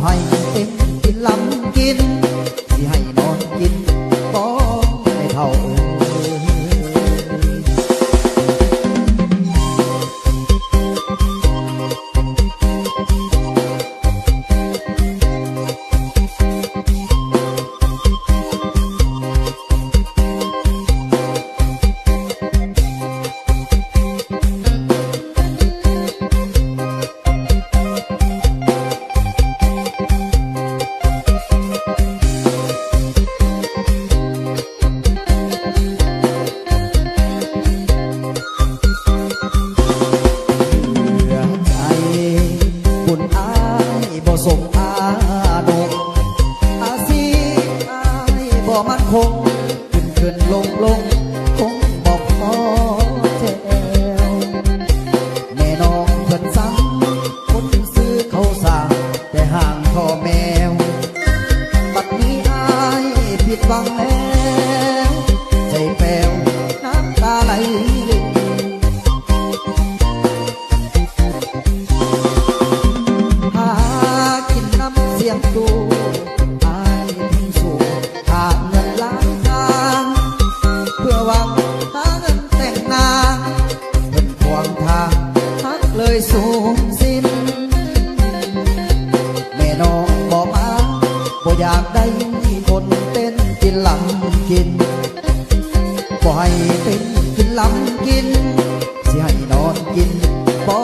ให้เต็มกินลำกินสิให้นอนกินบ่ให้เท่าสมอาดงอาซีอายบ่มันคงขึ้นลงคงบอกพอแถวแม่น้องเพิ่นสั่งคนซื้อเขาสร้างแต่ห่างพ่อแมวบัดนี้อายผิดหวังแล้วใจแป้วน้ำตาไหลเสียงตูอายทิ้งสู่หาเงินล้านทางเพื่อหวังหาเงินแต่งนางเป็นขวางทางฮักเลยสูญสิ้นแม่น้องบอกมาบ่อยากได้คนเต้นกินลำกินบ่ให้เป็นกินลำกินสิให้นอนกินบ่